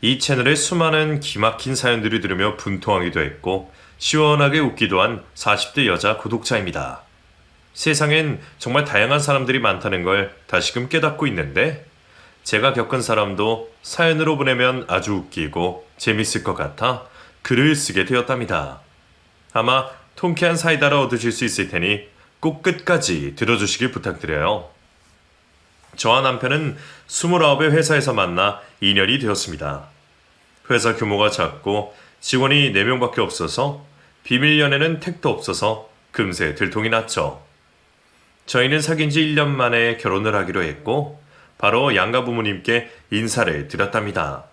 이 채널의 수많은 기막힌 사연들을 들으며 분통하기도 했고 시원하게 웃기도 한 40대 여자 구독자입니다. 세상엔 정말 다양한 사람들이 많다는 걸 다시금 깨닫고 있는데 제가 겪은 사람도 사연으로 보내면 아주 웃기고 재밌을 것 같아 글을 쓰게 되었답니다. 아마 통쾌한 사이다를 얻으실 수 있을 테니 꼭 끝까지 들어주시길 부탁드려요. 저와 남편은 29의 회사에서 만나 2년이 되었습니다. 회사 규모가 작고 직원이 4명밖에 없어서 비밀 연애는 택도 없어서 금세 들통이 났죠. 저희는 사귄 지 1년 만에 결혼을 하기로 했고 바로 양가 부모님께 인사를 드렸답니다.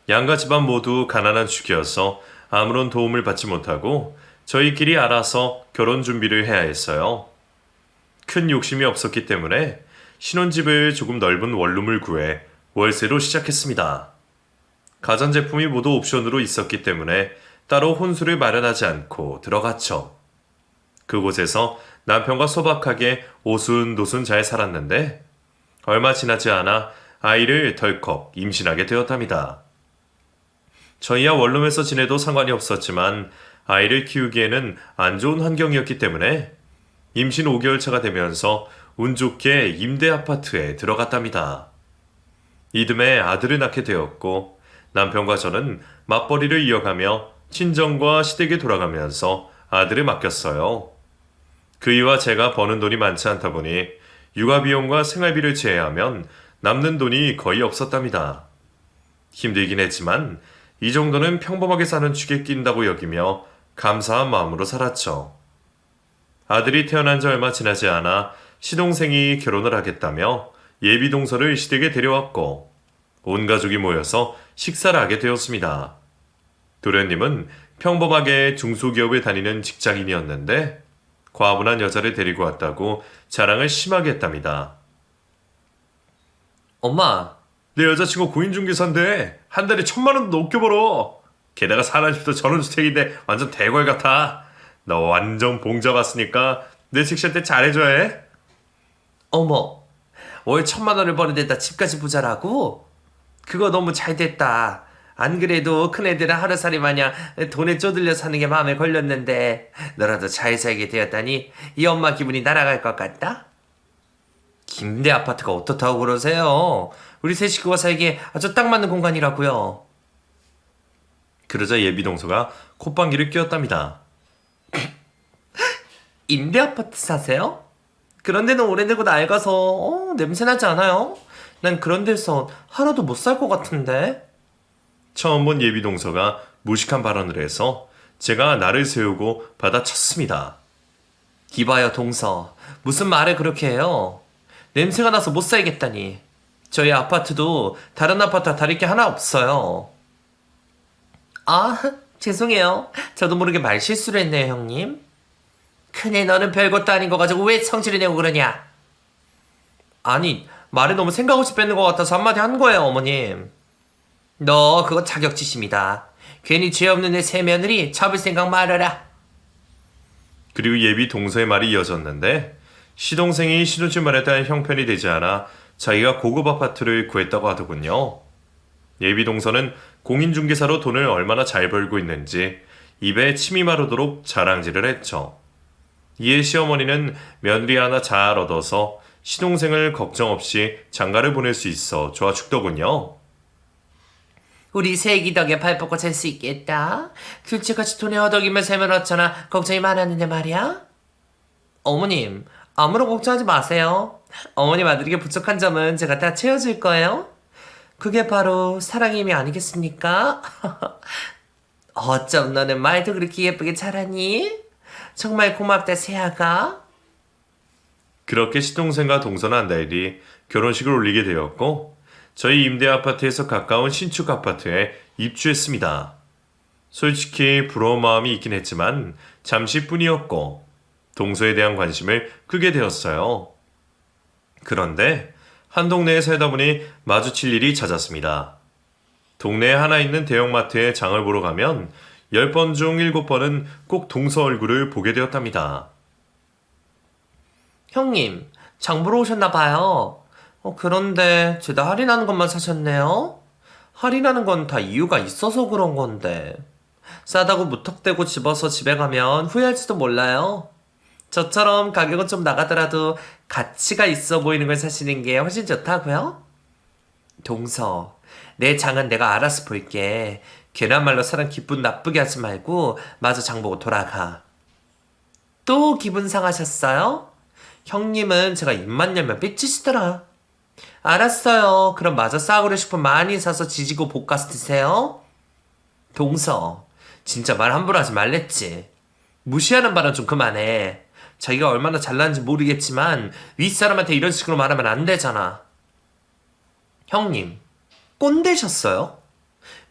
양가 집안 모두 가난한 축이어서 아무런 도움을 받지 못하고 저희끼리 알아서 결혼 준비를 해야 했어요. 큰 욕심이 없었기 때문에 신혼집을 조금 넓은 원룸을 구해 월세로 시작했습니다. 가전제품이 모두 옵션으로 있었기 때문에 따로 혼수를 마련하지 않고 들어갔죠. 그곳에서 남편과 소박하게 오순도순 잘 살았는데 얼마 지나지 않아 아이를 덜컥 임신하게 되었답니다. 저희야 원룸에서 지내도 상관이 없었지만 아이를 키우기에는 안 좋은 환경이었기 때문에 임신 5개월 차가 되면서 운 좋게 임대 아파트에 들어갔답니다. 이듬해 아들을 낳게 되었고 남편과 저는 맞벌이를 이어가며 친정과 시댁에 돌아가면서 아들을 맡겼어요. 그이와 제가 버는 돈이 많지 않다 보니 육아비용과 생활비를 제외하면 남는 돈이 거의 없었답니다. 힘들긴 했지만 이 정도는 평범하게 사는 축에 낀다고 여기며 감사한 마음으로 살았죠. 아들이 태어난 지 얼마 지나지 않아 시동생이 결혼을 하겠다며 예비 동서를 시댁에 데려왔고 온 가족이 모여서 식사를 하게 되었습니다. 도련님은 평범하게 중소기업에 다니는 직장인이었는데 과분한 여자를 데리고 왔다고 자랑을 심하게 했답니다. 엄마, 내 여자친구 공인중개사인데 한 달에 1,000만 원도 넘게 벌어. 게다가 사는 집도 전원주택인데 완전 대걸 같아. 너 완전 봉자 봤으니까 내 섹시한테 잘해줘야 해. 어머, 월 1,000만 원을 버는 데다 집까지 부자라고? 그거 너무 잘 됐다. 안 그래도 큰애들은 하루살이 마냥 돈에 쪼들려 사는 게 마음에 걸렸는데 너라도 잘 살게 되었다니 이 엄마 기분이 날아갈 것 같다? 김대 아파트가 어떻다고 그러세요? 우리 세 식구가 살기에 아주 딱 맞는 공간이라고요. 그러자 예비동서가 콧방귀를 뀌었답니다. 임대 아파트 사세요? 그런 데는 오래되고 낡아서 냄새나지 않아요? 난 그런 데서 하나도 못 살 것 같은데. 처음 본 예비동서가 무식한 발언을 해서 제가 날을 세우고 받아쳤습니다. 이봐요 동서, 무슨 말을 그렇게 해요? 냄새가 나서 못 살겠다니. 저희 아파트도 다른 아파트와 다를 게 하나 없어요. 아, 죄송해요. 저도 모르게 말실수를 했네요, 형님. 큰애 너는 별것도 아닌 거 가지고 왜 성질을 내고 그러냐? 아니, 말에 너무 생각 없이 뺏는 것 같아서 한마디 한 거예요, 어머님. 너 그거 자격지심이다. 괜히 죄 없는 내 새며느리 잡을 생각 말아라. 그리고 예비 동서의 말이 이어졌는데 시동생이 신혼집 마련할 형편이 되지 않아 자기가 고급 아파트를 구했다고 하더군요. 예비 동서는 공인중개사로 돈을 얼마나 잘 벌고 있는지 입에 침이 마르도록 자랑질을 했죠. 이에 시어머니는 며느리 하나 잘 얻어서 시동생을 걱정 없이 장가를 보낼 수 있어 좋아 죽더군요. 우리 새끼 덕에 발 뻗고 잘 수 있겠다. 귤치같이 돈에 허덕이며 살면 어쩌나 걱정이 많았는데 말이야. 어머님, 아무런 걱정하지 마세요. 어머님 아들에게 부족한 점은 제가 다 채워줄 거예요. 그게 바로 사랑의 힘이 아니겠습니까? 어쩜 너는 말도 그렇게 예쁘게 잘하니? 정말 고맙다 새아가. 그렇게 시동생과 동서는 한 달 뒤 결혼식을 올리게 되었고 저희 임대 아파트에서 가까운 신축 아파트에 입주했습니다. 솔직히 부러운 마음이 있긴 했지만 잠시뿐이었고 동서에 대한 관심을 끄게 되었어요. 그런데 한 동네에 살다 보니 마주칠 일이 잦았습니다. 동네에 하나 있는 대형마트에 장을 보러 가면 10번 중 7번은 꼭 동서 얼굴을 보게 되었답니다. 형님, 장 보러 오셨나 봐요. 그런데 죄다 할인하는 것만 사셨네요. 할인하는 건 다 이유가 있어서 그런 건데. 싸다고 무턱대고 집어서 집에 가면 후회할지도 몰라요. 저처럼 가격은 좀 나가더라도 가치가 있어 보이는 걸 사시는 게 훨씬 좋다고요? 동서, 내 장은 내가 알아서 볼게. 괜한 말로 사람 기분 나쁘게 하지 말고 마저 장 보고 돌아가. 또 기분 상하셨어요? 형님은 제가 입만 열면 삐치시더라. 알았어요. 그럼 마저 싸구려 식품 많이 사서 지지고 볶아서 드세요. 동서, 진짜 말 함부로 하지 말랬지. 무시하는 발언 좀 그만해. 자기가 얼마나 잘나는지 모르겠지만 윗사람한테 이런 식으로 말하면 안 되잖아. 형님, 꼰대셨어요?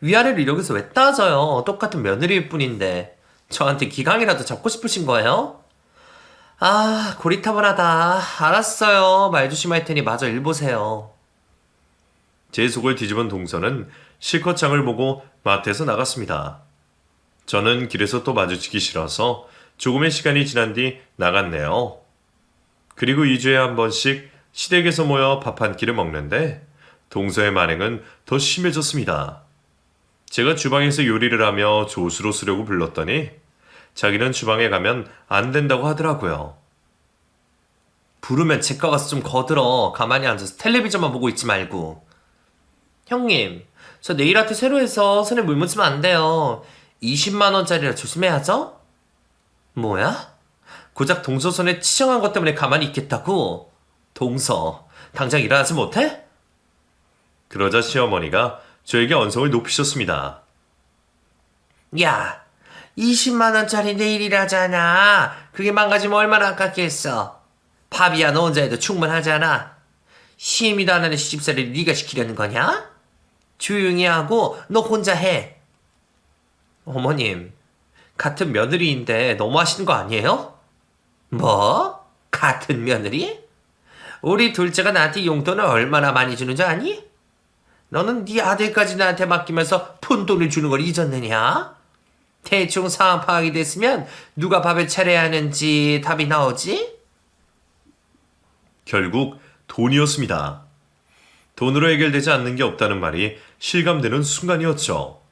위아래를 이러고서 왜 따져요? 똑같은 며느리일 뿐인데. 저한테 기강이라도 잡고 싶으신 거예요? 아, 고리타분하다. 알았어요. 말 조심할 테니 마저 일 보세요. 제 속을 뒤집은 동서는 실컷 장을 보고 마트에서 나갔습니다. 저는 길에서 또 마주치기 싫어서 조금의 시간이 지난 뒤 나갔네요. 그리고 2주에 한 번씩 시댁에서 모여 밥 한 끼를 먹는데 동서의 만행은 더 심해졌습니다. 제가 주방에서 요리를 하며 조수로 쓰려고 불렀더니 자기는 주방에 가면 안 된다고 하더라고요. 부르면 제과 가서 좀 거들어. 가만히 앉아서 텔레비전만 보고 있지 말고. 형님, 저 네일 아트 새로 해서 손에 물 묻히면 안 돼요. 20만원짜리라 조심해야죠? 뭐야? 고작 동서 손에 치정한 것 때문에 가만히 있겠다고? 동서, 당장 일어나지 못해? 그러자 시어머니가 저에게 언성을 높이셨습니다. 야, 20만원짜리 네일이라잖아. 그게 망가지면 얼마나 아깝겠어. 밥이야 너 혼자 해도 충분하잖아. 시임이도 안 하는 시집살이를 네가 시키려는 거냐? 조용히 하고 너 혼자 해. 어머님, 같은 며느리인데 너무 하시는 거 아니에요? 뭐? 같은 며느리? 우리 둘째가 나한테 용돈을 얼마나 많이 주는 줄 아니? 너는 네 아들까지 나한테 맡기면서 푼돈을 주는 걸 잊었느냐? 대충 상황 파악이 됐으면 누가 밥을 차려야 하는지 답이 나오지? 결국 돈이었습니다. 돈으로 해결되지 않는 게 없다는 말이 실감되는 순간이었죠.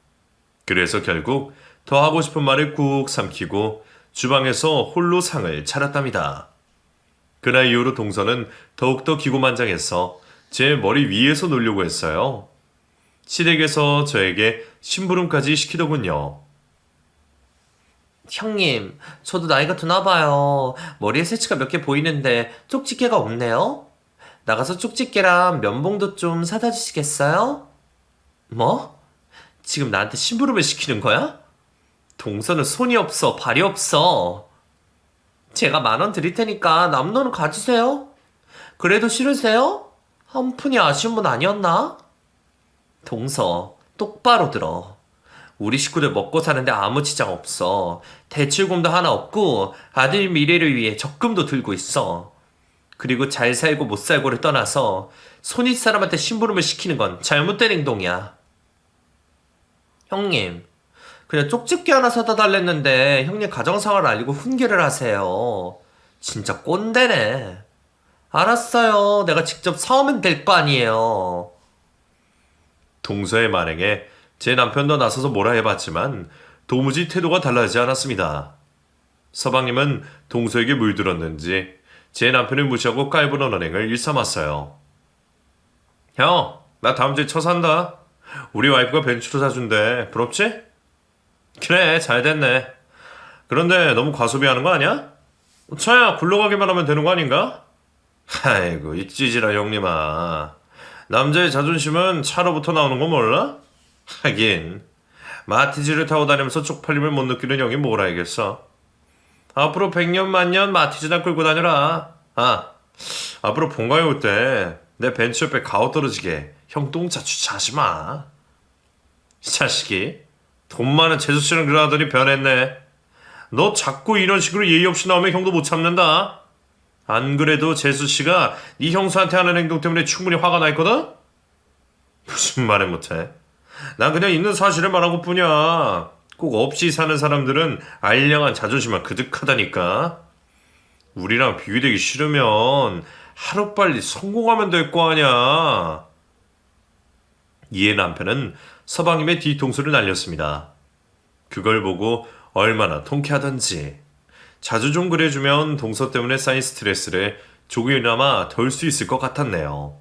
그래서 결국 더 하고 싶은 말을 꾹 삼키고 주방에서 홀로 상을 차렸답니다. 그날 이후로 동서는 더욱더 기고만장해서 제 머리 위에서 놀려고 했어요. 시댁에서 저에게 심부름까지 시키더군요. 형님, 저도 나이가 드나 봐요. 머리에 새치가 몇 개 보이는데 쪽집게가 없네요. 나가서 쪽집게랑 면봉도 좀 사다 주시겠어요? 뭐? 지금 나한테 심부름을 시키는 거야? 동서는 손이 없어, 발이 없어. 제가 10,000원 드릴 테니까 남는 돈 가지세요. 그래도 싫으세요? 한 푼이 아쉬운 분 아니었나? 동서, 똑바로 들어. 우리 식구들 먹고 사는데 아무 지장 없어. 대출금도 하나 없고 아들 미래를 위해 적금도 들고 있어. 그리고 잘 살고 못 살고를 떠나서 손윗 사람한테 심부름을 시키는 건 잘못된 행동이야. 형님, 그냥 쪽집게 하나 사다 달랬는데 형님 가정상활을 알리고 훈계를 하세요. 진짜 꼰대네. 알았어요. 내가 직접 사오면 될 거 아니에요. 동서의 만행에 제 남편도 나서서 뭐라 해봤지만 도무지 태도가 달라지지 않았습니다. 서방님은 동서에게 물들었는지 제 남편을 무시하고 깔보는 언행을 일삼았어요. 형, 나 다음 주에 차 산다. 우리 와이프가 벤츠로 사준대. 부럽지? 그래, 잘 됐네. 그런데 너무 과소비하는 거 아니야? 차야 굴러가기만 하면 되는 거 아닌가? 아이고, 이 찌질아 형님아. 남자의 자존심은 차로부터 나오는 거 몰라? 하긴 마티즈를 타고 다니면서 쪽팔림을 못 느끼는 형이 뭘 알겠어. 앞으로 100년 만년 마티즈나 끌고 다녀라. 아, 앞으로 본가에 올 때 내 벤츠 옆에 가오 떨어지게 형 똥차 주차하지 마. 이 자식이 돈 많은 재수씨랑 그러더니 변했네. 너 자꾸 이런 식으로 예의 없이 나오면 형도 못 참는다. 안 그래도 재수씨가 네 형수한테 하는 행동 때문에 충분히 화가 나 있거든? 무슨 말을 못해. 난 그냥 있는 사실을 말한 것뿐이야. 꼭 없이 사는 사람들은 알량한 자존심만 그득하다니까. 우리랑 비교되기 싫으면 하루빨리 성공하면 될 거 아냐. 이에 남편은 서방님의 뒤통수를 날렸습니다. 그걸 보고 얼마나 통쾌하던지. 자주 좀 그래주면 동서 때문에 쌓인 스트레스를 조금이나마 덜 수 있을 것 같았네요.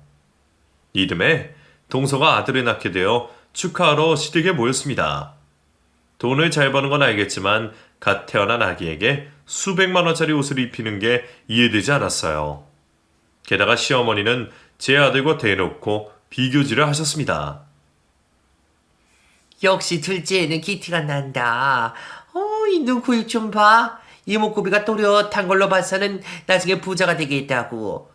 이듬해 동서가 아들을 낳게 되어 축하하러 시댁에 모였습니다. 돈을 잘 버는 건 알겠지만 갓 태어난 아기에게 수백만 원짜리 옷을 입히는 게 이해되지 않았어요. 게다가 시어머니는 제 아들과 대놓고 비교질을 하셨습니다. 역시 둘째에는 기티가 난다. 이 눈코입 좀 봐. 이목구비가 또렷한 걸로 봐서는 나중에 부자가 되겠다고.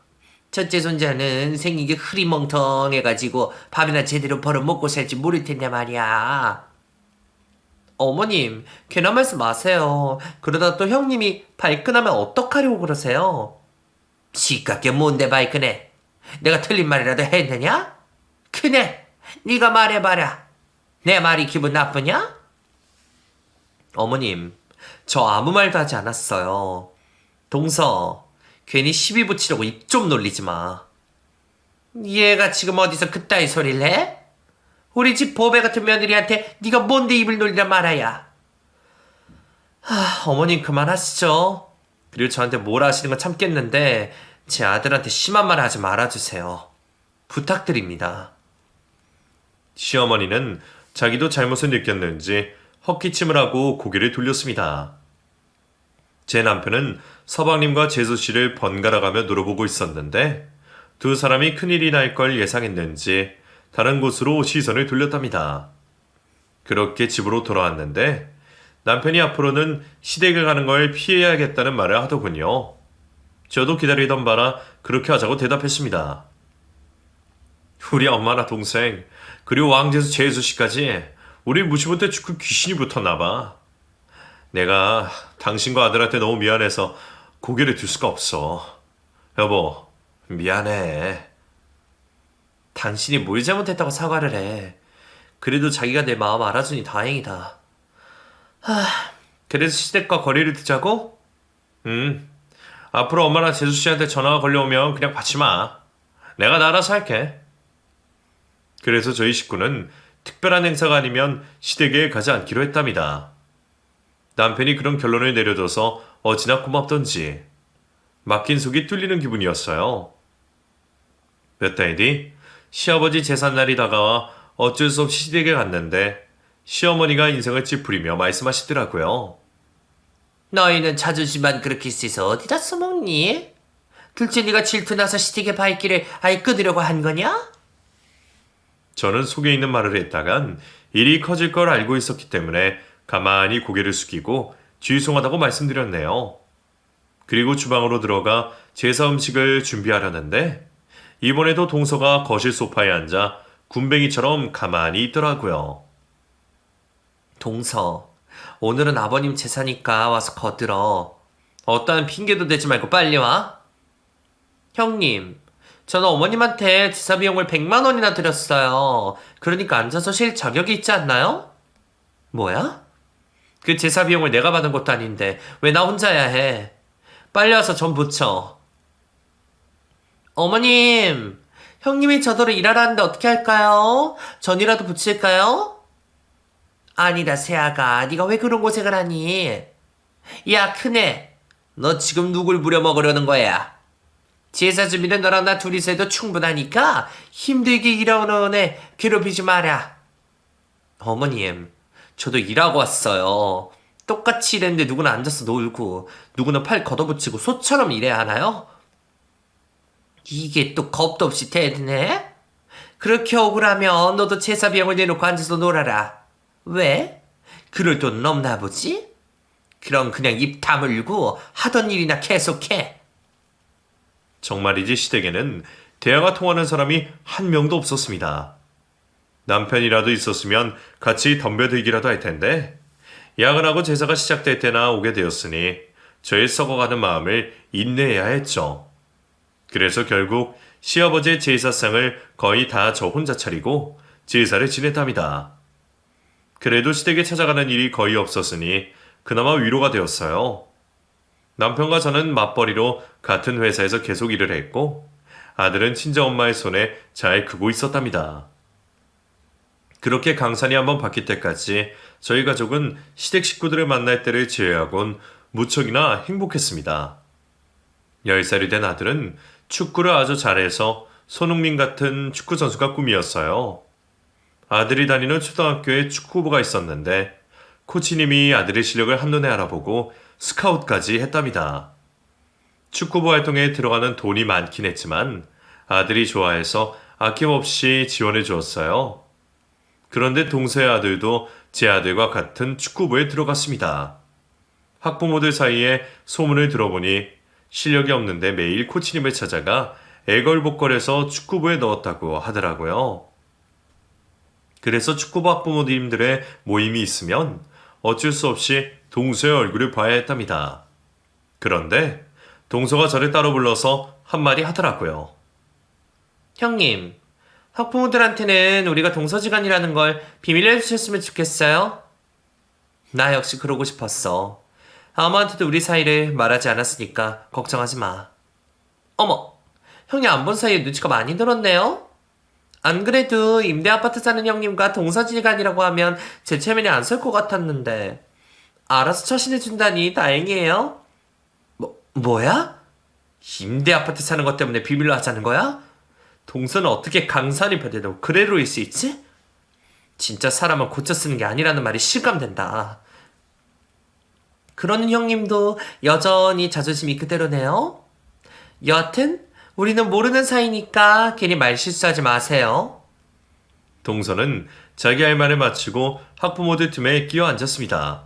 첫째 손자는 생긴 게 흐리멍텅해가지고 밥이나 제대로 벌어 먹고 살지 모를 텐데 말이야. 어머님, 괜한 말씀 마세요. 그러다 또 형님이 발끈하면 어떡하려고 그러세요? 시깝게 뭔데 발끈해? 내가 틀린 말이라도 했느냐? 크네, 네가 말해봐라. 내 말이 기분 나쁘냐? 어머님, 저 아무 말도 하지 않았어요. 동서, 괜히 시비 붙이려고 입 좀 놀리지 마. 얘가 지금 어디서 그따위 소리를 해? 우리 집 보배 같은 며느리한테 네가 뭔데 입을 놀리라 말아야. 어머님 그만하시죠. 그리고 저한테 뭐라 하시는 건 참겠는데 제 아들한테 심한 말 하지 말아주세요. 부탁드립니다. 시어머니는 자기도 잘못을 느꼈는지 헛기침을 하고 고개를 돌렸습니다. 제 남편은 서방님과 재수 씨를 번갈아가며 노려보고 있었는데 두 사람이 큰일이 날 걸 예상했는지 다른 곳으로 시선을 돌렸답니다. 그렇게 집으로 돌아왔는데 남편이 앞으로는 시댁을 가는 걸 피해야겠다는 말을 하더군요. 저도 기다리던 바라 그렇게 하자고 대답했습니다. 우리 엄마나 동생 그리고 왕재수 재수 씨까지 우리 무시못해 죽고 귀신이 붙었나 봐. 내가 당신과 아들한테 너무 미안해서 고개를 들 수가 없어. 여보, 미안해. 당신이 뭘 잘못했다고 사과를 해. 그래도 자기가 내 마음 알아주니 다행이다. 그래서 시댁과 거리를 두자고? 앞으로 엄마랑 재수 씨한테 전화가 걸려오면 그냥 받지 마. 내가 알아서 할게. 그래서 저희 식구는 특별한 행사가 아니면 시댁에 가지 않기로 했답니다. 남편이 그런 결론을 내려줘서 어찌나 고맙던지 막힌 속이 뚫리는 기분이었어요. 몇 달 뒤 시아버지 제삿날이 다가와 어쩔 수 없이 시댁에 갔는데 시어머니가 인생을 찌푸리며 말씀하시더라고요. 너희는 자존심만 그렇게 세서 어디다 써먹니? 둘째 네가 질투나서 시댁에 발길을 아예 끊으려고 한 거냐? 저는 속에 있는 말을 했다간 일이 커질 걸 알고 있었기 때문에 가만히 고개를 숙이고 죄송하다고 말씀드렸네요. 그리고 주방으로 들어가 제사 음식을 준비하려는데 이번에도 동서가 거실 소파에 앉아 군뱅이처럼 가만히 있더라고요. 동서, 오늘은 아버님 제사니까 와서 거들어. 어떠한 핑계도 대지 말고 빨리 와. 형님, 저는 어머님한테 제사 비용을 100만 원이나 드렸어요. 그러니까 앉아서 쉴 자격이 있지 않나요? 뭐야? 그 제사 비용을 내가 받은 것도 아닌데 왜 나 혼자야 해? 빨리 와서 전 붙여. 어머님, 형님이 저더러 일하라는데 어떻게 할까요? 전이라도 붙일까요? 아니다, 세아가. 네가 왜 그런 고생을 하니? 야, 큰애. 너 지금 누굴 부려먹으려는 거야? 제사 준비는 너랑 나 둘이서 해도 충분하니까 힘들게 일하는 애 괴롭히지 마라. 어머님, 저도 일하고 왔어요. 똑같이 일했는데 누구는 앉아서 놀고 누구는 팔 걷어붙이고 소처럼 일해야 하나요? 이게 또 겁도 없이 대드네? 그렇게 억울하면 너도 제사 비용을 내놓고 앉아서 놀아라. 왜? 그럴 돈은 없나 보지? 그럼 그냥 입 다물고 하던 일이나 계속해. 정말이지 시댁에는 대화가 통하는 사람이 한 명도 없었습니다. 남편이라도 있었으면 같이 덤벼들기라도 할 텐데 야근하고 제사가 시작될 때나 오게 되었으니 저의 썩어가는 마음을 인내해야 했죠. 그래서 결국 시아버지의 제사상을 거의 다 저 혼자 차리고 제사를 지냈답니다. 그래도 시댁에 찾아가는 일이 거의 없었으니 그나마 위로가 되었어요. 남편과 저는 맞벌이로 같은 회사에서 계속 일을 했고 아들은 친정엄마의 손에 잘 크고 있었답니다. 그렇게 강산이 한번 바뀔 때까지 저희 가족은 시댁 식구들을 만날 때를 제외하곤 무척이나 행복했습니다. 10살이 된 아들은 축구를 아주 잘해서 손흥민 같은 축구 선수가 꿈이었어요. 아들이 다니는 초등학교에 축구부가 있었는데 코치님이 아들의 실력을 한눈에 알아보고 스카웃까지 했답니다. 축구부 활동에 들어가는 돈이 많긴 했지만 아들이 좋아해서 아낌없이 지원해 주었어요. 그런데 동서의 아들도 제 아들과 같은 축구부에 들어갔습니다. 학부모들 사이에 소문을 들어보니 실력이 없는데 매일 코치님을 찾아가 애걸복걸해서 축구부에 넣었다고 하더라고요. 그래서 축구부 학부모님들의 모임이 있으면 어쩔 수 없이 동서의 얼굴을 봐야 했답니다. 그런데 동서가 저를 따로 불러서 한마디 하더라고요. 형님, 학부모들한테는 우리가 동서지간이라는 걸 비밀로 해주셨으면 좋겠어요. 나 역시 그러고 싶었어. 아무한테도 우리 사이를 말하지 않았으니까 걱정하지 마. 어머, 형이 안 본 사이에 눈치가 많이 늘었네요? 안 그래도 임대 아파트 사는 형님과 동서지간이라고 하면 제 체면이 안 설 것 같았는데 알아서 처신해준다니 다행이에요. 뭐야? 임대 아파트 사는 것 때문에 비밀로 하자는 거야? 동서는 어떻게 강산이 벼대도 그래로일 수 있지? 진짜 사람은 고쳐 쓰는 게 아니라는 말이 실감된다. 그러는 형님도 여전히 자존심이 그대로네요. 여하튼 우리는 모르는 사이니까 괜히 말 실수하지 마세요. 동서는 자기 할 말을 마치고 학부모들 틈에 끼어 앉았습니다.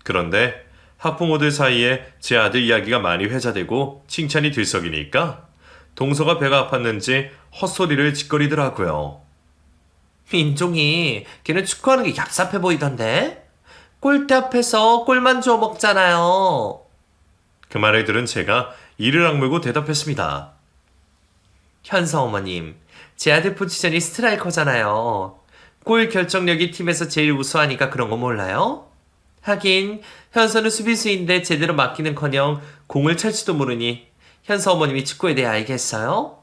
그런데 학부모들 사이에 제 아들 이야기가 많이 회자되고 칭찬이 들썩이니까 동서가 배가 아팠는지 헛소리를 짓거리더라고요. 민종이 걔는 축구하는 게 얍삽해 보이던데? 골대 앞에서 골만 주워 먹잖아요. 그 말을 들은 제가 이를 악물고 대답했습니다. 현서 어머님, 제 아들 포지션이 스트라이커잖아요. 골 결정력이 팀에서 제일 우수하니까 그런 거 몰라요? 하긴 현서는 수비수인데 제대로 맡기는커녕 공을 찰지도 모르니 현서 어머님이 축구에 대해 알겠어요?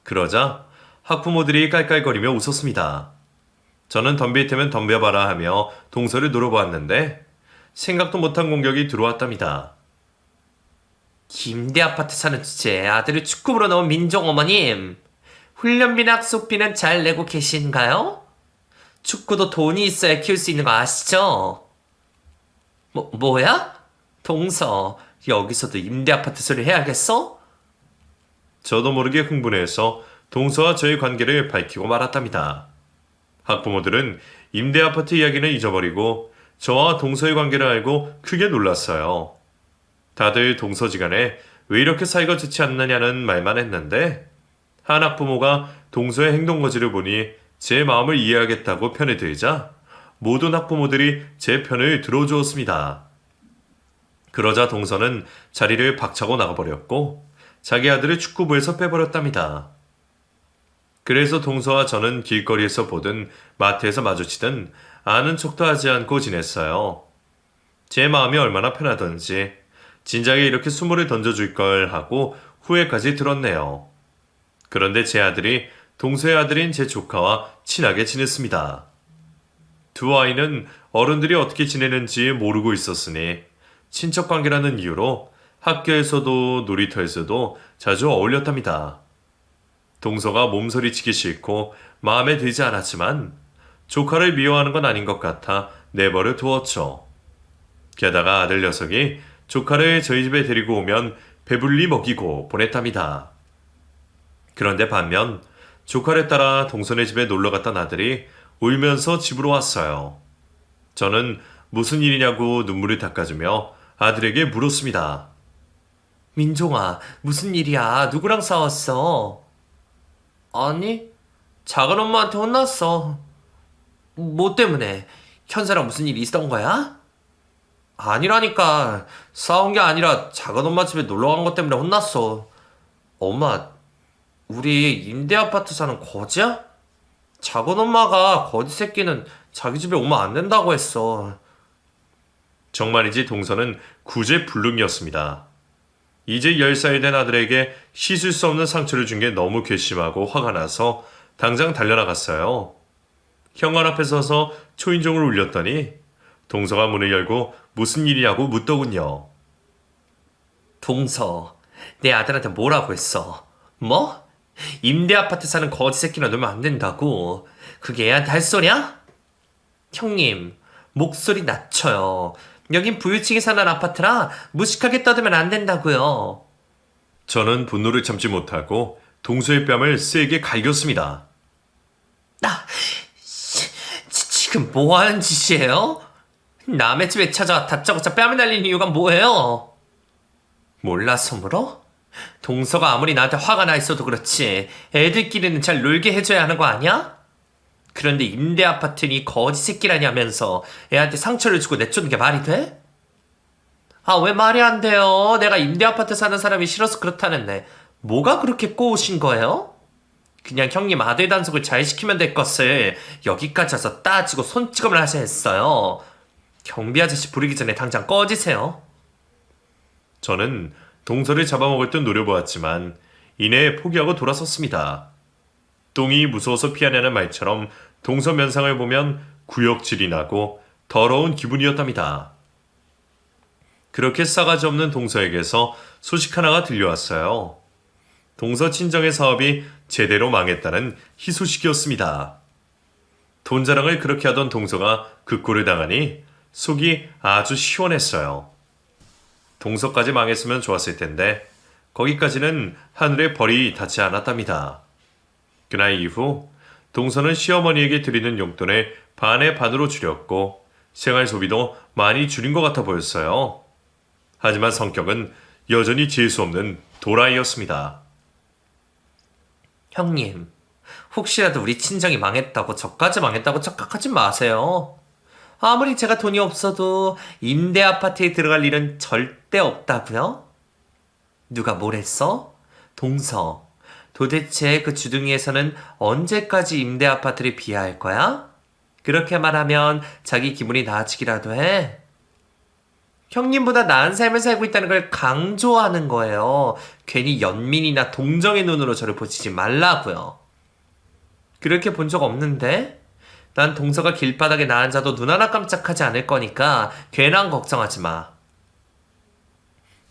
그러자 학부모들이 깔깔거리며 웃었습니다. 저는 덤빌 테면 덤벼봐라 하며 동서를 노려보았는데 생각도 못한 공격이 들어왔답니다. 임대 아파트 사는 주제에 아들을 축구부로 넣은 민종 어머님, 훈련비나 학속비는 잘 내고 계신가요? 축구도 돈이 있어야 키울 수 있는 거 아시죠? 뭐야? 동서, 여기서도 임대 아파트 소리 해야겠어? 저도 모르게 흥분해서 동서와 저의 관계를 밝히고 말았답니다. 학부모들은 임대 아파트 이야기는 잊어버리고 저와 동서의 관계를 알고 크게 놀랐어요. 다들 동서지간에 왜 이렇게 사이가 좋지 않느냐는 말만 했는데 한 학부모가 동서의 행동거지를 보니 제 마음을 이해하겠다고 편에 들자 모든 학부모들이 제 편을 들어주었습니다. 그러자 동서는 자리를 박차고 나가버렸고 자기 아들을 축구부에서 빼버렸답니다. 그래서 동서와 저는 길거리에서 보든 마트에서 마주치든 아는 척도 하지 않고 지냈어요. 제 마음이 얼마나 편하던지 진작에 이렇게 수모를 던져줄 걸 하고 후회까지 들었네요. 그런데 제 아들이 동서의 아들인 제 조카와 친하게 지냈습니다. 두 아이는 어른들이 어떻게 지내는지 모르고 있었으니 친척관계라는 이유로 학교에서도 놀이터에서도 자주 어울렸답니다. 동서가 몸서리치기 싫고 마음에 들지 않았지만 조카를 미워하는 건 아닌 것 같아 내버려 두었죠. 게다가 아들 녀석이 조카를 저희 집에 데리고 오면 배불리 먹이고 보냈답니다. 그런데 반면 조카를 따라 동서네 집에 놀러 갔던 아들이 울면서 집으로 왔어요. 저는 무슨 일이냐고 눈물을 닦아주며 아들에게 물었습니다. 민종아, 무슨 일이야? 누구랑 싸웠어? 아니, 작은 엄마한테 혼났어. 뭐 때문에? 현서랑 무슨 일이 있었던 거야? 아니라니까. 싸운 게 아니라 작은 엄마 집에 놀러 간 것 때문에 혼났어. 엄마, 우리 임대 아파트 사는 거지야? 작은 엄마가 거지 새끼는 자기 집에 오면 안 된다고 했어. 정말이지 동서는 구제불능이었습니다. 이제 10살 된 아들에게 씻을 수 없는 상처를 준 게 너무 괘씸하고 화가 나서 당장 달려나갔어요. 현관 앞에 서서 초인종을 울렸더니 동서가 문을 열고 무슨 일이냐고 묻더군요. 동서, 내 아들한테 뭐라고 했어? 뭐? 임대 아파트 사는 거지 새끼나 놓으면 안 된다고. 그게 애한테 할 소리야? 형님, 목소리 낮춰요. 여긴 부유층이 사는 아파트라 무식하게 떠들면 안 된다고요. 저는 분노를 참지 못하고 동서의 뺨을 세게 갈겼습니다. 지금 뭐 하는 짓이에요? 남의 집에 찾아와 다짜고짜 뺨을 날리는 이유가 뭐예요? 몰라서 물어? 동서가 아무리 나한테 화가 나 있어도 그렇지 애들끼리는 잘 놀게 해줘야 하는 거 아니야? 그런데 임대 아파트니 거지 새끼라냐면서 애한테 상처를 주고 내쫓는 게 말이 돼? 아, 왜 말이 안 돼요? 내가 임대 아파트 사는 사람이 싫어서 그렇다는데 뭐가 그렇게 꼬우신 거예요? 그냥 형님 아들 단속을 잘 시키면 될 것을 여기까지 와서 따지고 손찌검을 하셔야 했어요. 경비 아저씨 부르기 전에 당장 꺼지세요. 저는 동서를 잡아먹을 듯 노려보았지만 이내 포기하고 돌아섰습니다. 똥이 무서워서 피하냐는 말처럼 동서 면상을 보면 구역질이 나고 더러운 기분이었답니다. 그렇게 싸가지 없는 동서에게서 소식 하나가 들려왔어요. 동서 친정의 사업이 제대로 망했다는 희소식이었습니다. 돈 자랑을 그렇게 하던 동서가 그 꼴을 당하니 속이 아주 시원했어요. 동서까지 망했으면 좋았을 텐데 거기까지는 하늘에 벌이 닿지 않았답니다. 그날 이후 동서는 시어머니에게 드리는 용돈을 반의 반으로 줄였고 생활 소비도 많이 줄인 것 같아 보였어요. 하지만 성격은 여전히 재수 없는 도라이였습니다. 형님, 혹시라도 우리 친정이 망했다고 저까지 망했다고 착각하지 마세요. 아무리 제가 돈이 없어도 임대 아파트에 들어갈 일은 절대 없다고요? 누가 뭘 했어? 동서, 도대체 그 주둥이에서는 언제까지 임대 아파트를 비하할 거야? 그렇게 말하면 자기 기분이 나아지기라도 해. 형님보다 나은 삶을 살고 있다는 걸 강조하는 거예요. 괜히 연민이나 동정의 눈으로 저를 보시지 말라고요. 그렇게 본 적 없는데? 난 동서가 길바닥에 나 앉아도 눈 하나 깜짝하지 않을 거니까 괜한 걱정하지 마.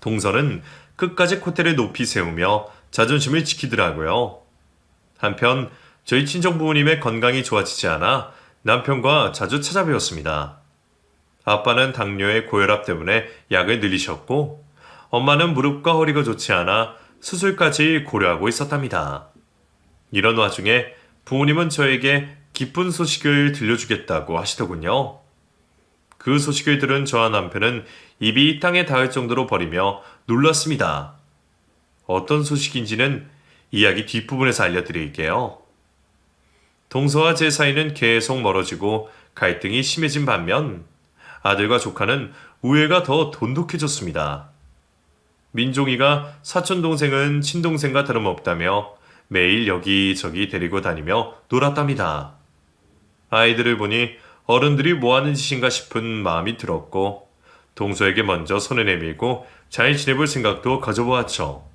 동서는 끝까지 콧대를 높이 세우며 자존심을 지키더라고요. 한편 저희 친정 부모님의 건강이 좋아지지 않아 남편과 자주 찾아뵈었습니다. 아빠는 당뇨의 고혈압 때문에 약을 늘리셨고 엄마는 무릎과 허리가 좋지 않아 수술까지 고려하고 있었답니다. 이런 와중에 부모님은 저에게 기쁜 소식을 들려주겠다고 하시더군요. 그 소식을 들은 저와 남편은 입이 땅에 닿을 정도로 버리며 놀랐습니다. 어떤 소식인지는 이야기 뒷부분에서 알려드릴게요. 동서와 제 사이는 계속 멀어지고 갈등이 심해진 반면 아들과 조카는 우애가 더 돈독해졌습니다. 민종이가 사촌동생은 친동생과 다름없다며 매일 여기저기 데리고 다니며 놀았답니다. 아이들을 보니 어른들이 뭐하는 짓인가 싶은 마음이 들었고 동서에게 먼저 손을 내밀고 잘 지내볼 생각도 가져보았죠.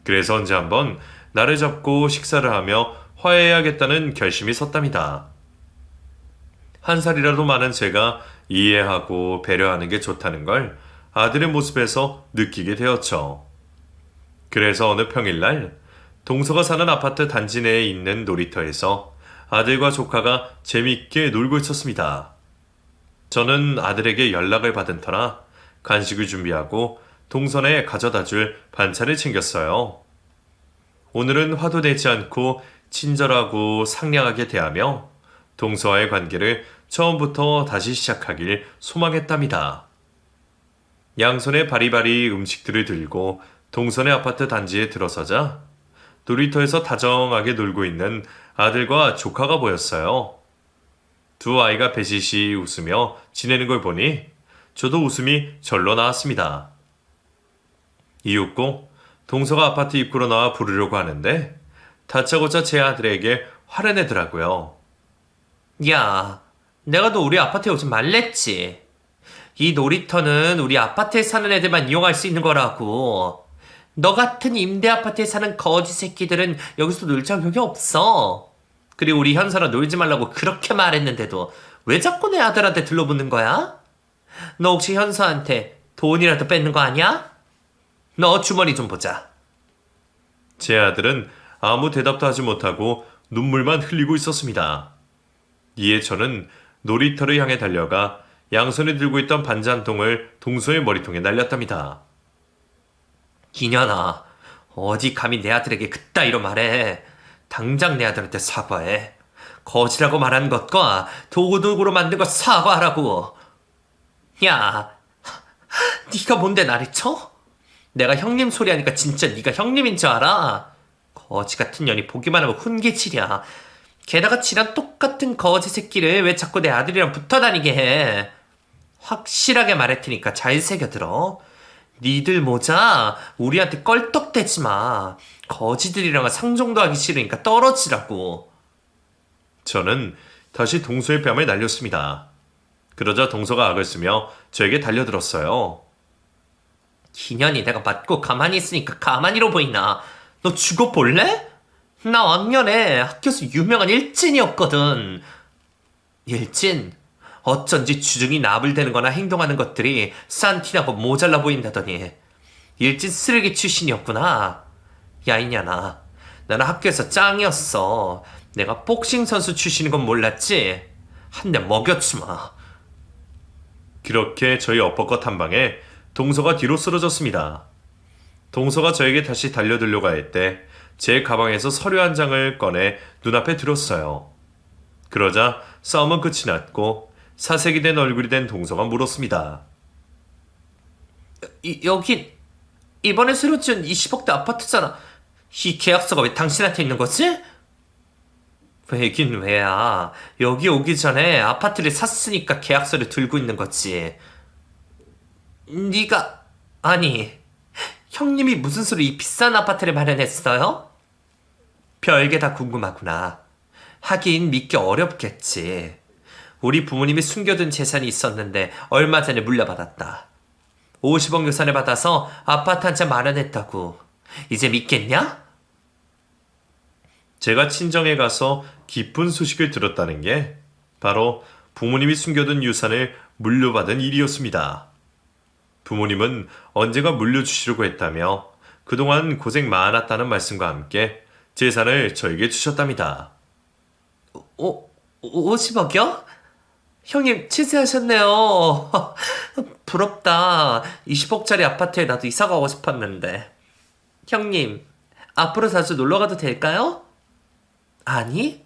그래서 언제 한번 나를 잡고 식사를 하며 화해해야겠다는 결심이 섰답니다. 한 살이라도 많은 제가 이해하고 배려하는 게 좋다는 걸 아들의 모습에서 느끼게 되었죠. 그래서 어느 평일날 동서가 사는 아파트 단지 내에 있는 놀이터에서 아들과 조카가 재미있게 놀고 있었습니다. 저는 아들에게 연락을 받은 터라 간식을 준비하고 동선에 가져다 줄 반찬을 챙겼어요. 오늘은 화도 내지 않고 친절하고 상냥하게 대하며 동서와의 관계를 처음부터 다시 시작하길 소망했답니다. 양손에 바리바리 음식들을 들고 동선의 아파트 단지에 들어서자 놀이터에서 다정하게 놀고 있는 아들과 조카가 보였어요. 두 아이가 배시시 웃으며 지내는 걸 보니 저도 웃음이 절로 나왔습니다. 이윽고 동서가 아파트 입구로 나와 부르려고 하는데 다짜고짜 제 아들에게 화를 내더라고요. 야, 내가 너 우리 아파트에 오지 말랬지. 이 놀이터는 우리 아파트에 사는 애들만 이용할 수 있는 거라고. 너 같은 임대 아파트에 사는 거지 새끼들은 여기서 놀 자격이 없어. 그리고 우리 현서랑 놀지 말라고 그렇게 말했는데도 왜 자꾸 내 아들한테 들러붙는 거야? 너 혹시 현서한테 돈이라도 뺏는 거 아니야? 너 주머니 좀 보자. 제 아들은 아무 대답도 하지 못하고 눈물만 흘리고 있었습니다. 이에 저는 놀이터를 향해 달려가 양손에 들고 있던 반잔통을 동서의 머리통에 날렸답니다. 기년아, 어디 감히 내 아들에게 그따위로 말해. 당장 내 아들한테 사과해. 거지라고 말한 것과 도구도구로 만든 것 사과하라고. 야, 네가 뭔데 나를 쳐? 내가 형님 소리하니까 진짜 네가 형님인 줄 알아? 거지 같은 년이 보기만 하면 훈계치랴. 게다가 지랑 똑같은 거지 새끼를 왜 자꾸 내 아들이랑 붙어 다니게 해? 확실하게 말할 테니까 잘 새겨들어. 니들 모자 우리한테 껄떡대지 마. 거지들이랑은 상종도 하기 싫으니까 떨어지라고. 저는 다시 동서의 뺨을 날렸습니다. 그러자 동서가 악을 쓰며 저에게 달려들었어요. 기년이 내가 맞고 가만히 있으니까 가만히로 보이나? 너 죽어볼래? 나 왕년에 학교에서 유명한 일진이었거든. 일진? 어쩐지 주둥이 나불대는 거나 행동하는 것들이 싼티나고 모자라 보인다더니 일진 쓰레기 출신이었구나. 야 이년아, 나는 학교에서 짱이었어. 내가 복싱 선수 출신인 건 몰랐지? 한 대 먹여주마. 그렇게 저희 엇박것 한 방에 동서가 뒤로 쓰러졌습니다. 동서가 저에게 다시 달려들려고 할 때 제 가방에서 서류 한 장을 꺼내 눈앞에 들었어요. 그러자 싸움은 끝이 났고 사색이 된 얼굴이 된 동서가 물었습니다. 여긴 이번에 새로 지은 20억대 아파트잖아. 이 계약서가 왜 당신한테 있는 거지? 왜긴 왜야. 여기 오기 전에 아파트를 샀으니까 계약서를 들고 있는 거지. 네가 아니 형님이 무슨 수로 이 비싼 아파트를 마련했어요? 별게 다 궁금하구나. 하긴 믿기 어렵겠지. 우리 부모님이 숨겨둔 재산이 있었는데 얼마 전에 물려받았다. 50억 유산을 받아서 아파트 한 채 마련했다고. 이제 믿겠냐? 제가 친정에 가서 기쁜 소식을 들었다는 게 바로 부모님이 숨겨둔 유산을 물려받은 일이었습니다. 부모님은 언젠가 물려주시려고 했다며 그동안 고생 많았다는 말씀과 함께 재산을 저에게 주셨답니다. 50억이요? 형님 치세하셨네요. 부럽다. 20억짜리 아파트에 나도 이사 가고 싶었는데. 형님, 앞으로 자주 놀러 가도 될까요? 아니,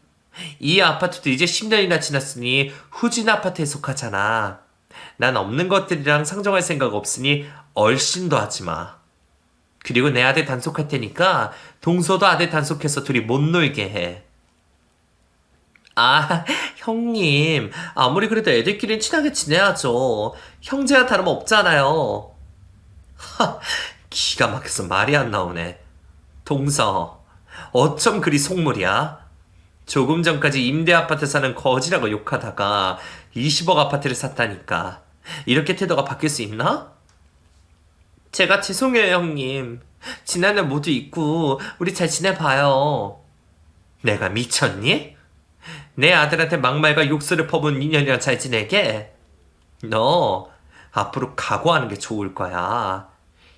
이 아파트도 이제 10년이나 지났으니 후진 아파트에 속하잖아. 난 없는 것들이랑 상종할 생각 없으니 얼씬도 하지 마. 그리고 내 아들 단속할 테니까 동서도 아들 단속해서 둘이 못 놀게 해. 아, 형님. 아무리 그래도 애들끼리는 친하게 지내야죠. 형제와 다름없잖아요. 기가 막혀서 말이 안 나오네. 동서, 어쩜 그리 속물이야? 조금 전까지 임대 아파트 사는 거지라고 욕하다가 20억 아파트를 샀다니까. 이렇게 태도가 바뀔 수 있나? 제가 죄송해요, 형님. 지난해 모두 잊고 우리 잘 지내봐요. 내가 미쳤니? 내 아들한테 막말과 욕설을 퍼부은 인연이랑 잘 지내게? 너 앞으로 각오하는 게 좋을 거야.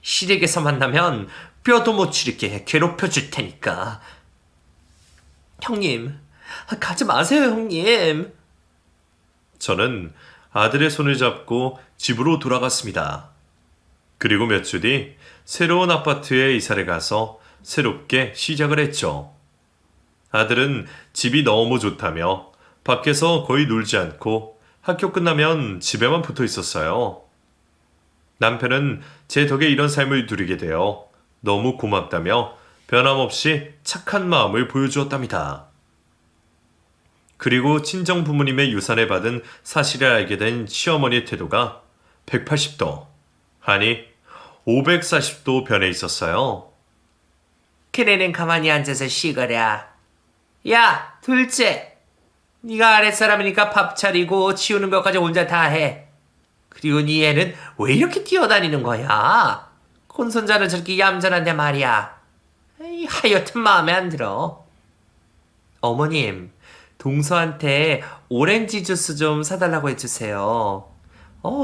시댁에서 만나면 뼈도 못 추리게 괴롭혀 줄 테니까. 형님, 가지 마세요, 형님. 저는 아들의 손을 잡고 집으로 돌아갔습니다. 그리고 몇 주 뒤 새로운 아파트에 이사를 가서 새롭게 시작을 했죠. 아들은 집이 너무 좋다며 밖에서 거의 놀지 않고 학교 끝나면 집에만 붙어 있었어요. 남편은 제 덕에 이런 삶을 누리게 되어 너무 고맙다며 변함없이 착한 마음을 보여주었답니다. 그리고 친정 부모님의 유산을 받은 사실을 알게 된 시어머니의 태도가 180도, 아니 540도 변해 있었어요. 그래는 가만히 앉아서 쉬거라. 야, 둘째. 네가 아랫사람이니까 밥 차리고 치우는 것까지 혼자 다 해. 그리고 네 애는 왜 이렇게 뛰어다니는 거야? 콘손자는 저렇게 얌전한데 말이야. 에이, 하여튼 마음에 안 들어. 어머님, 동서한테 오렌지 주스 좀 사달라고 해주세요.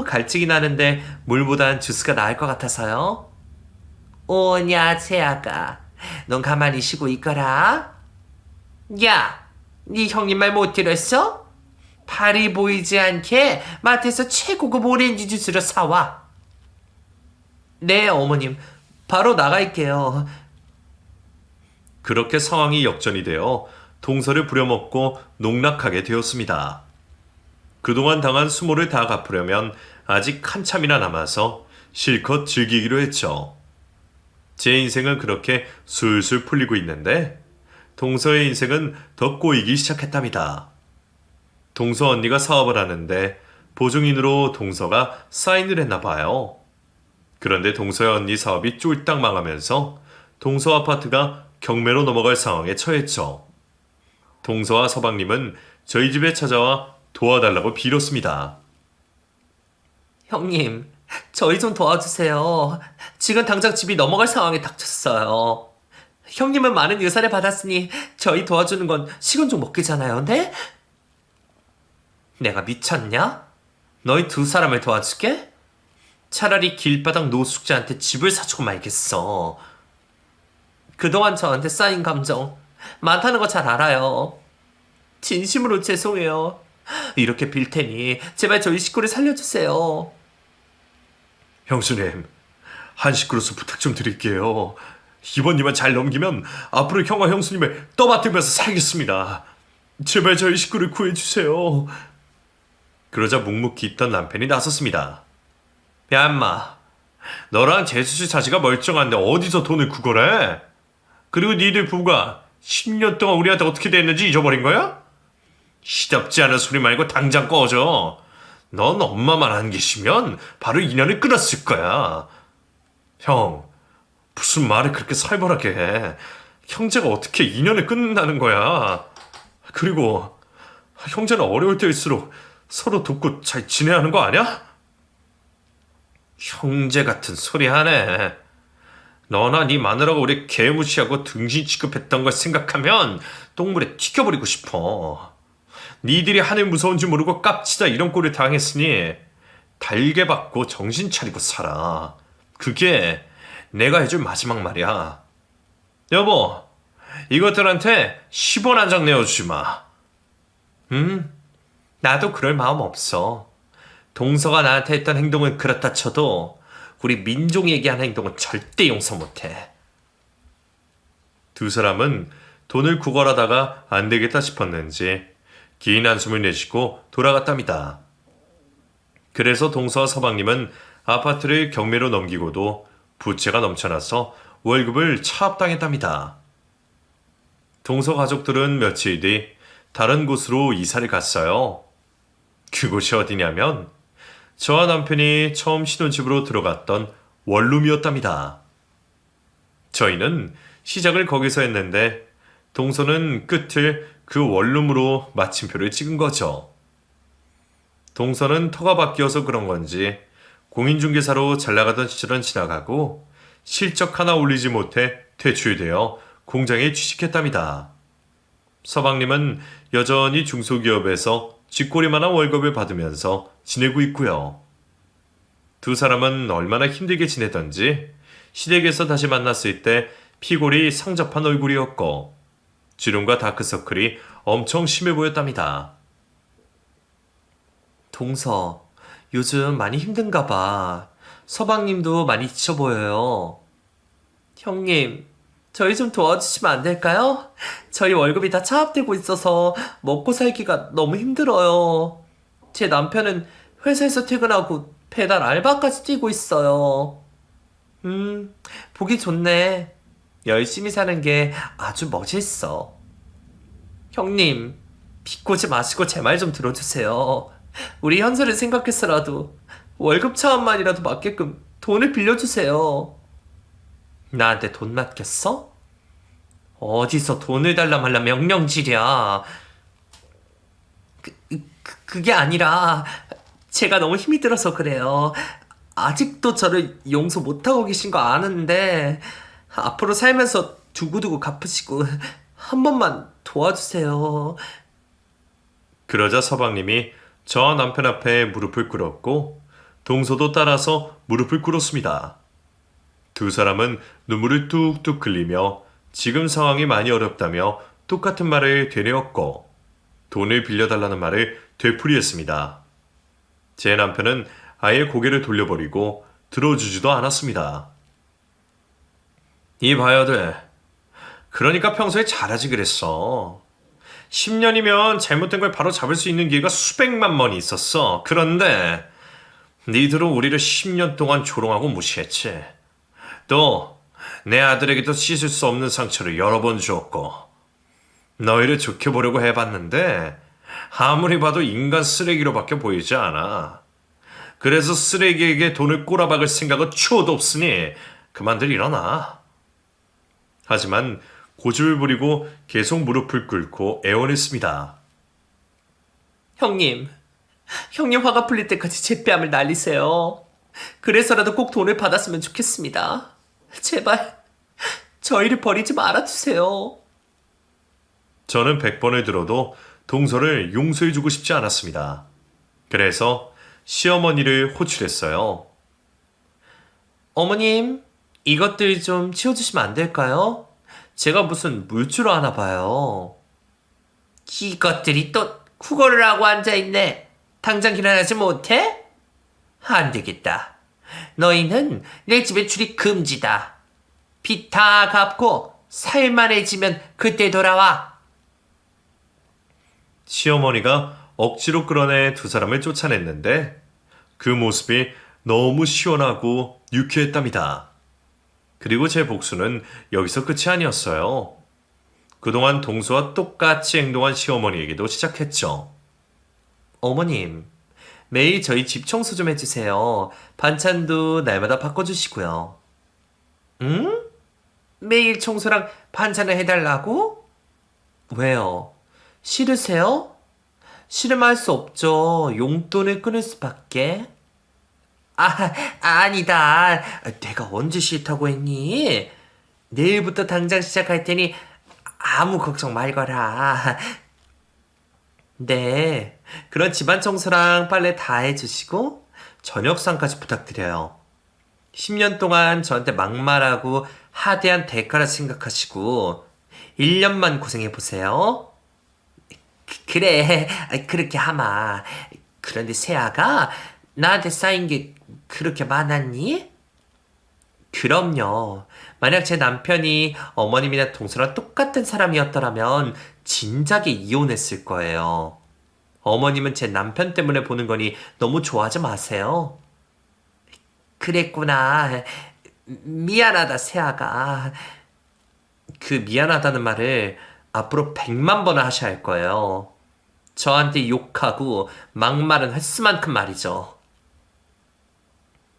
갈증이 나는데 물보단 주스가 나을 것 같아서요. 오냐, 채아가. 넌 가만히 쉬고 있거라. 야, 네 형님 말 못 들었어? 팔이 보이지 않게 마트에서 최고급 오렌지 주스를 사와. 네, 어머님. 바로 나갈게요. 그렇게 상황이 역전이 되어 동서를 부려먹고 농락하게 되었습니다. 그동안 당한 수모를 다 갚으려면 아직 한참이나 남아서 실컷 즐기기로 했죠. 제 인생은 그렇게 술술 풀리고 있는데 동서의 인생은 더 꼬이기 시작했답니다. 동서 언니가 사업을 하는데 보증인으로 동서가 사인을 했나 봐요. 그런데 동서의 언니 사업이 쫄딱 망하면서 동서 아파트가 경매로 넘어갈 상황에 처했죠. 동서와 서방님은 저희 집에 찾아와 도와달라고 빌었습니다. 형님, 저희 좀 도와주세요. 지금 당장 집이 넘어갈 상황에 닥쳤어요. 형님은 많은 유산을 받았으니 저희 도와주는 건 식은 죽 먹기잖아요, 네? 내가 미쳤냐? 너희 두 사람을 도와줄게? 차라리 길바닥 노숙자한테 집을 사주고 말겠어. 그동안 저한테 쌓인 감정 많다는 거 잘 알아요. 진심으로 죄송해요. 이렇게 빌 테니 제발 저희 식구를 살려주세요. 형수님, 한 식구로서 부탁 좀 드릴게요. 이번 일만 잘 넘기면 앞으로 형과 형수님을 떠맡으면서 살겠습니다. 제발 저희 식구를 구해주세요. 그러자 묵묵히 있던 남편이 나섰습니다. 야, 인마. 너랑 재수씨 자식아 멀쩡한데 어디서 돈을 구걸해? 그리고 니들 부부가 10년 동안 우리한테 어떻게 됐는지 잊어버린 거야? 시답지 않은 소리 말고 당장 꺼져. 넌 엄마만 안 계시면 바로 인연을 끊었을 거야. 형, 무슨 말을 그렇게 살벌하게 해. 형제가 어떻게 인연을 끊는다는 거야. 그리고 형제는 어려울 때일수록 서로 돕고 잘 지내야 하는 거 아니야? 형제 같은 소리 하네. 너나 네 마누라가 우리 개무시하고 등신 취급했던 걸 생각하면 똥물에 튀겨버리고 싶어. 니들이 하늘 무서운지 모르고 깝치다 이런 꼴을 당했으니 달게 받고 정신 차리고 살아. 그게 내가 해줄 마지막 말이야. 여보, 이것들한테 10원 한 장 내어주지 마. 나도 그럴 마음 없어. 동서가 나한테 했던 행동은 그렇다 쳐도 우리 민종이 얘기한 행동은 절대 용서 못해. 두 사람은 돈을 구걸하다가 안 되겠다 싶었는지 긴 한숨을 내쉬고 돌아갔답니다. 그래서 동서와 서방님은 아파트를 경매로 넘기고도 부채가 넘쳐나서 월급을 차압당했답니다. 동서 가족들은 며칠 뒤 다른 곳으로 이사를 갔어요. 그곳이 어디냐면 저와 남편이 처음 신혼집으로 들어갔던 원룸이었답니다. 저희는 시작을 거기서 했는데 동서는 끝을 그 원룸으로 마침표를 찍은 거죠. 동서는 터가 바뀌어서 그런 건지 공인중개사로 잘 나가던 시절은 지나가고 실적 하나 올리지 못해 퇴출되어 공장에 취직했답니다. 서방님은 여전히 중소기업에서 쥐꼬리만한 월급을 받으면서 지내고 있고요. 두 사람은 얼마나 힘들게 지내던지 시댁에서 다시 만났을 때 피골이 상접한 얼굴이었고 주름과 다크서클이 엄청 심해 보였답니다. 동서, 요즘 많이 힘든가 봐. 서방님도 많이 지쳐 보여요. 형님, 저희 좀 도와주시면 안 될까요? 저희 월급이 다 차압되고 있어서 먹고 살기가 너무 힘들어요. 제 남편은 회사에서 퇴근하고 배달 알바까지 뛰고 있어요. 보기 좋네. 열심히 사는 게 아주 멋있어. 형님, 비꼬지 마시고 제 말 좀 들어주세요. 우리 현서를 생각해서라도 월급 차압만이라도 맞게끔 돈을 빌려주세요. 나한테 돈 맡겼어? 어디서 돈을 달라 말라 명령질이야. 그게 아니라 제가 너무 힘이 들어서 그래요. 아직도 저를 용서 못하고 계신 거 아는데 앞으로 살면서 두고두고 갚으시고 한 번만 도와주세요. 그러자 서방님이 저 남편 앞에 무릎을 꿇었고 동서도 따라서 무릎을 꿇었습니다. 두 사람은 눈물을 뚝뚝 흘리며 지금 상황이 많이 어렵다며 똑같은 말을 되뇌었고 돈을 빌려달라는 말을 되풀이했습니다. 제 남편은 아예 고개를 돌려버리고 들어주지도 않았습니다. 이 봐야돼. 그러니까 평소에 잘하지 그랬어. 10년이면 잘못된 걸 바로 잡을 수 있는 기회가 수백만 번이 있었어. 그런데 니들은 우리를 10년 동안 조롱하고 무시했지. 또 내 아들에게도 씻을 수 없는 상처를 여러 번 주었고 너희를 좋게 보려고 해봤는데 아무리 봐도 인간 쓰레기로밖에 보이지 않아. 그래서 쓰레기에게 돈을 꼬라박을 생각은 추호도 없으니 그만들 일어나. 하지만 고집을 부리고 계속 무릎을 꿇고 애원했습니다. 형님 화가 풀릴 때까지 제 뺨을 날리세요. 그래서라도 꼭 돈을 받았으면 좋겠습니다. 제발 저희를 버리지 말아주세요. 저는 100번을 들어도 동서를 용서해주고 싶지 않았습니다. 그래서 시어머니를 호출했어요. 어머님, 이것들 좀 치워주시면 안 될까요? 제가 무슨 물주로 하나 봐요. 이것들이 또 국어를 하고 앉아있네. 당장 일어나지 못해? 안 되겠다. 너희는 내 집에 출입 금지다. 빚 다 갚고 살만해지면 그때 돌아와. 시어머니가 억지로 끌어내 두 사람을 쫓아냈는데 그 모습이 너무 시원하고 유쾌했답니다. 그리고 제 복수는 여기서 끝이 아니었어요. 그동안 동서와 똑같이 행동한 시어머니에게도 시작했죠. 어머님, 매일 저희 집 청소 좀 해주세요. 반찬도 날마다 바꿔주시고요. 응? 매일 청소랑 반찬을 해달라고? 왜요? 싫으세요? 싫으면 할 수 없죠. 용돈을 끊을 수밖에. 아니다. 내가 언제 싫다고 했니? 내일부터 당장 시작할 테니 아무 걱정 말거라. 네, 그런 집안 청소랑 빨래 다 해주시고 저녁상까지 부탁드려요. 10년 동안 저한테 막말하고 하대한 대가라 생각하시고 1년만 고생해보세요. 그래, 그렇게 하마. 그런데 세아가 나한테 쌓인 게 그렇게 많았니? 그럼요. 만약 제 남편이 어머님이나 동서랑 똑같은 사람이었더라면 진작에 이혼했을 거예요. 어머님은 제 남편 때문에 보는 거니 너무 좋아하지 마세요. 그랬구나. 미안하다, 세아가. 그 미안하다는 말을 앞으로 100만 번을 하셔야 할 거예요. 저한테 욕하고 막말은 횟수만큼 말이죠.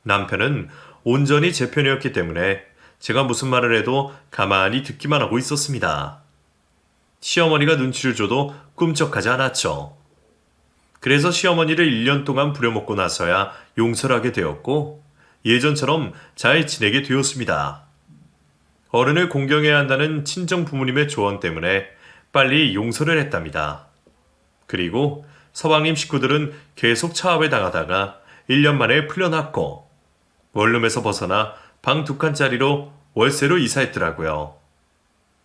남편은 온전히 제 편이었기 때문에 제가 무슨 말을 해도 가만히 듣기만 하고 있었습니다. 시어머니가 눈치를 줘도 꿈쩍하지 않았죠. 그래서 시어머니를 1년 동안 부려먹고 나서야 용서를 하게 되었고 예전처럼 잘 지내게 되었습니다. 어른을 공경해야 한다는 친정 부모님의 조언 때문에 빨리 용서를 했답니다. 그리고 서방님 식구들은 계속 차압을 당하다가 1년 만에 풀려났고 원룸에서 벗어나 방 2칸짜리로 월세로 이사했더라고요.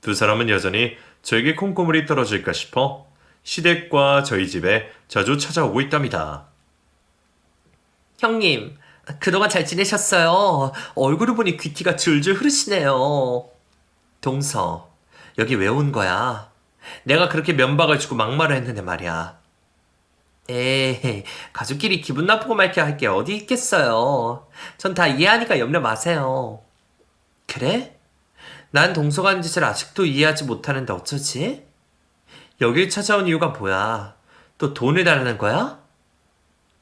두 사람은 여전히 저에게 콩고물이 떨어질까 싶어 시댁과 저희 집에 자주 찾아오고 있답니다. 형님, 그동안 잘 지내셨어요? 얼굴을 보니 귀티가 줄줄 흐르시네요. 동서, 여기 왜 온 거야? 내가 그렇게 면박을 주고 막말을 했는데 말이야. 에이, 가족끼리 기분 나쁘고 말게 할 게 어디 있겠어요. 전 다 이해하니까 염려 마세요. 그래? 난 동서가 한 짓을 아직도 이해하지 못하는데 어쩌지? 여길 찾아온 이유가 뭐야? 또 돈을 달라는 거야?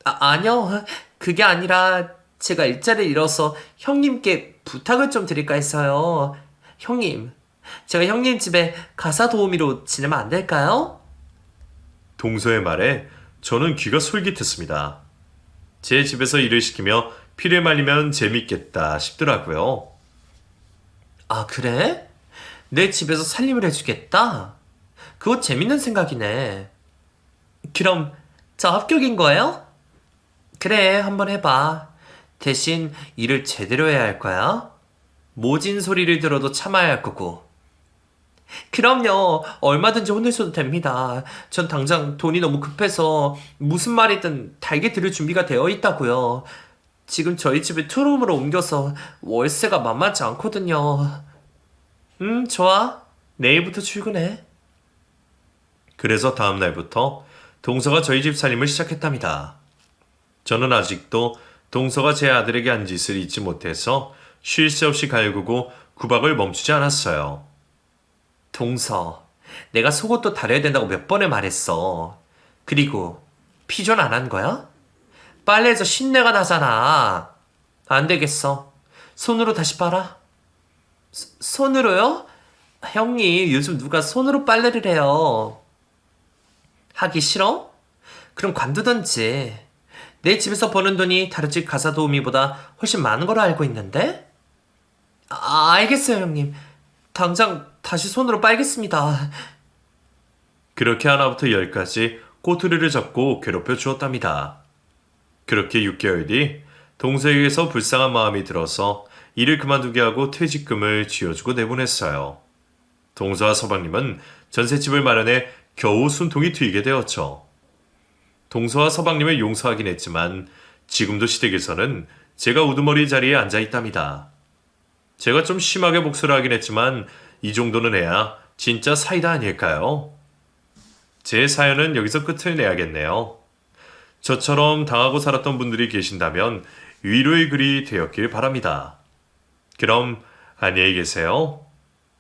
아니요. 그게 아니라 제가 일자리를 잃어서 형님께 부탁을 좀 드릴까 했어요. 형님, 제가 형님 집에 가사 도우미로 지내면 안 될까요? 동서의 말에 저는 귀가 솔깃했습니다. 제 집에서 일을 시키며 피를 말리면 재밌겠다 싶더라고요. 아, 그래? 내 집에서 살림을 해주겠다? 그거 재밌는 생각이네. 그럼 저 합격인 거예요? 그래, 한번 해봐. 대신 일을 제대로 해야 할 거야. 모진 소리를 들어도 참아야 할 거고. 그럼요. 얼마든지 혼내셔도 됩니다. 전 당장 돈이 너무 급해서 무슨 말이든 달게 들을 준비가 되어 있다고요. 지금 저희 집에 투룸으로 옮겨서 월세가 만만치 않거든요. 좋아. 내일부터 출근해. 그래서 다음 날부터 동서가 저희 집 살림을 시작했답니다. 저는 아직도 동서가 제 아들에게 한 짓을 잊지 못해서 쉴 새 없이 갈구고 구박을 멈추지 않았어요. 동서, 내가 속옷도 다려야 된다고 몇 번을 말했어. 그리고 피존 안 한 거야? 빨래에서 신내가 나잖아. 안 되겠어. 손으로 다시 빨아. 손으로요? 형님, 요즘 누가 손으로 빨래를 해요. 하기 싫어? 그럼 관두던지. 내 집에서 버는 돈이 다른 집 가사 도우미보다 훨씬 많은 걸로 알고 있는데? 알겠어요, 형님. 당장 다시 손으로 빨겠습니다. 그렇게 하나부터 열까지 꼬투리를 잡고 괴롭혀 주었답니다. 그렇게 6개월 뒤 동서에게서 불쌍한 마음이 들어서 일을 그만두게 하고 퇴직금을 쥐어주고 내보냈어요. 동서와 서방님은 전셋집을 마련해 겨우 숨통이 트이게 되었죠. 동서와 서방님을 용서하긴 했지만 지금도 시댁에서는 제가 우두머리 자리에 앉아 있답니다. 제가 좀 심하게 복수를 하긴 했지만 이 정도는 해야 진짜 사이다 아닐까요? 제 사연은 여기서 끝을 내야겠네요. 저처럼 당하고 살았던 분들이 계신다면 위로의 글이 되었길 바랍니다. 그럼 안녕히 계세요.